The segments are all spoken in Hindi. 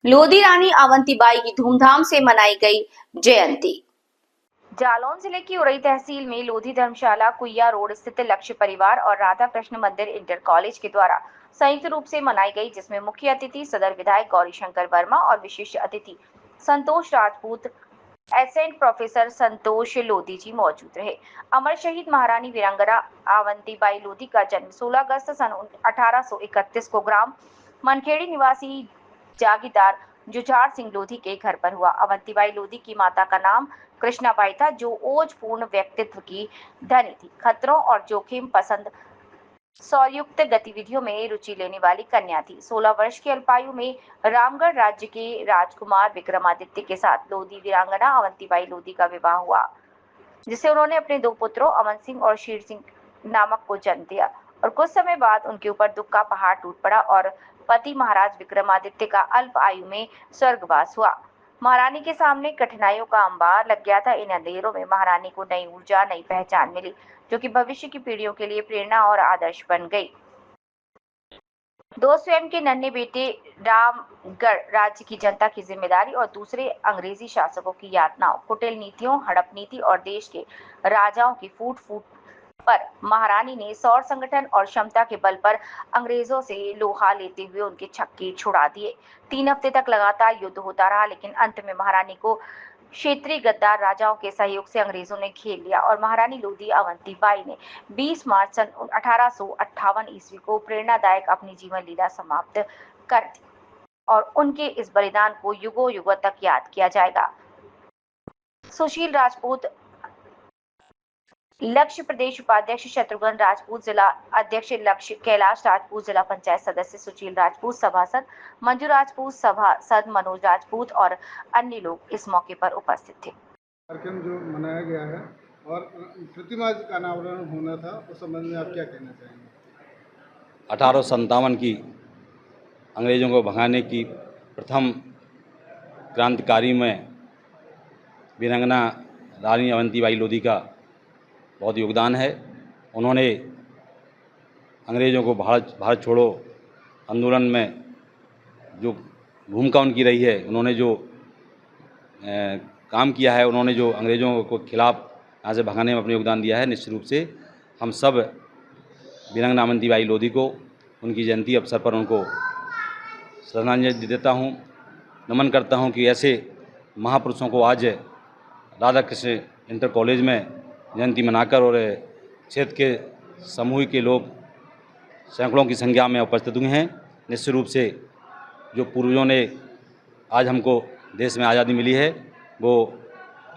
लोधी रानी अवंतीबाई की धूमधाम से मनाई गई जयंती। जालौन जिले की उरई तहसील में लोधी धर्मशाला कुइया रोड स्थित लक्ष्य परिवार और राधा कृष्ण मंदिर इंटर कॉलेज के द्वारा संयुक्त रूप से मनाई गई, जिसमें मुख्य अतिथि सदर विधायक गौरीशंकर वर्मा और विशिष्ट अतिथि संतोष राजपूत, एसेंट प्रोफेसर संतोष लोधी जी मौजूद रहे। अमर शहीद महारानी वीरांगना अवंतीबाई लोधी का जन्म 16 अगस्त सन 1831 को ग्राम मनखेड़ी निवासी जागीरदार जुझार सिंह लोधी के घर पर हुआ। अवंतीबाई लोधी की माता का नाम कृष्णाबाई था, जो ओजपूर्ण व्यक्तित्व की धनी थी, खतरों और जोखिम पसंद सौरयुक्त गतिविधियों में रुचि लेने वाली कन्या थी। 16 वर्ष की अल्पायु में रामगढ़ राज्य के राजकुमार विक्रमादित्य के साथ लोधी वीरांगना अवंतीबाई लोधी का विवाह हुआ, जिसे उन्होंने अपने दो पुत्रों अमन सिंह और शेर सिंह नामक को जन्म दिया। और कुछ समय बाद उनके ऊपर दुख का पहाड़ टूट पड़ा और पति महाराज विक्रमादित्य का अल्प आयु में स्वर्गवास हुआ। महारानी के सामने कठिनाइयों का अंबार लग गया था। इन अंधेरों में महारानी को नई ऊर्जा, नई पहचान मिली, जो कि भविष्य की पीढ़ियों के लिए प्रेरणा और आदर्श बन गई। दो स्वयं के नन्हे बेटे, रामगढ़ राज्य की जनता की जिम्मेदारी और दूसरे अंग्रेजी शासकों की यातनाओं, कुटिल नीतियों, हड़प नीति और देश के राजाओं की फूट फूट पर महारानी ने सौर संगठन और क्षमता के बल पर अंग्रेजों से लोहा लेते हुए उनके छक्के छुड़ा दिए। 3 हफ्ते तक लगातार युद्ध होता रहा, लेकिन अंत में महारानी को क्षेत्रीय गद्दार राजाओं के सहयोग से अंग्रेजों ने घेर लिया और महारानी लोधी अवंतीबाई ने 20 मार्च सन 1858 ईस्वी को प्रेरणादायक अपनी जीवन लीला समाप्त कर दी और उनके इस बलिदान को युगों युगों तक याद किया जाएगा। सुशील राजपूत, लक्ष्य प्रदेश उपाध्यक्ष शत्रुघ्न राजपूत, जिला अध्यक्ष लक्ष्य कैलाश राजपूत, जिला पंचायत सदस्य सुशील राजपूत, सभासद मंजू राजपूत, सभासद मनोज राजपूत और अन्य लोग इस मौके पर उपस्थित थे। कार्यक्रम जो मनाया गया है और प्रतिमा का अनावरण होना था, उस संबंध में आप क्या कहना चाहेंगे? 1857 की अंग्रेज़ों को भगाने की प्रथम क्रांतिकारी में वीरांगना रानी अवंतीबाई लोधी का बहुत योगदान है। उन्होंने अंग्रेज़ों को भारत छोड़ो आंदोलन में जो भूमिका उनकी रही है, उन्होंने जो काम किया है, उन्होंने जो अंग्रेज़ों को खिलाफ यहाँ से भगाने में अपना योगदान दिया है, निश्चित रूप से हम सब वीरांगना अवंतीबाई लोधी को उनकी जयंती अवसर पर उनको श्रद्धांजलि देता हूँ, नमन करता हूँ कि ऐसे महापुरुषों को आज राधा कृष्ण इंटर कॉलेज में जयंती मनाकर और क्षेत्र के समूह के लोग सैकड़ों की संख्या में उपस्थित हुए हैं। निश्चित रूप से जो पूर्वजों ने आज हमको देश में आज़ादी मिली है, वो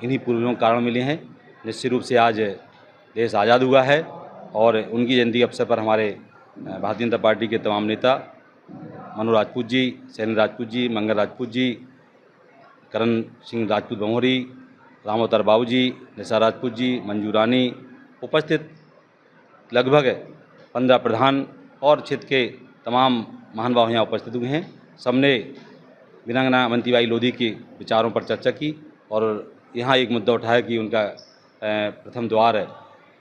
इन्हीं पूर्वजों के कारण मिले हैं। निश्चित रूप से आज देश आज़ाद हुआ है और उनकी जयंती अवसर पर हमारे भारतीय जनता पार्टी के तमाम नेता मनोज राजपूत जी, सैनी राजपूत जी, मंगल राजपूत जी, करण सिंह राजपूत बमोरी, रामोतर बाबू जी, निशा राजपूत जी, मंजू रानी, उपस्थित लगभग 15 प्रधान और क्षेत्र के तमाम महानुभाव यहाँ उपस्थित हुए हैं। सबने वीरांगना अवंतीबाई लोधी के विचारों पर चर्चा की और यहाँ एक मुद्दा उठाया कि उनका प्रथम द्वार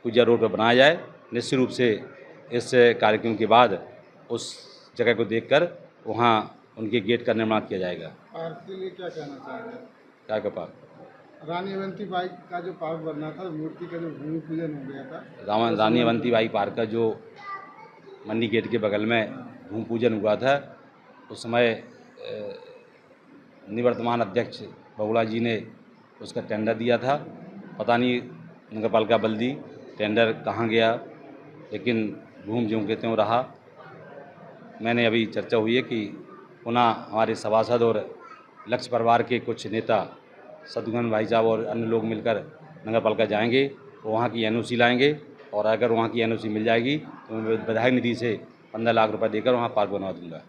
कुइया रोड पर बनाया जाए। निश्चित रूप से इस कार्यक्रम के बाद उस जगह को देखकर वहाँ उनके गेट का निर्माण किया जाएगा। पार्क के लिए क्या कहना चाहेंगे? क्या का पार्क? रानी अवंतीबाई का जो पार्क बनना था, मूर्ति का जो भूमि पूजन हो गया था, रानी अवंतीबाई पार्क का जो मंडी गेट के बगल में भूमि पूजन हुआ था, उस समय निवर्तमान अध्यक्ष बगुला जी ने उसका टेंडर दिया था। पता नहीं नगरपालिका बल्दी टेंडर कहाँ गया, लेकिन घूम ज्यों के त्यों रहा। मैंने अभी चर्चा हुई है कि पुनः हमारे सभासद और लक्ष्य परिवार के कुछ नेता शत्रुघ्न भाई साहब और अन्य लोग मिलकर नगरपालिका जाएंगे, वहाँ की एनओसी लाएंगे और अगर वहाँ की एनओसी मिल जाएगी तो मैं विधायक निधि से 15 लाख रुपए देकर वहाँ पार्क बनवा दूँगा।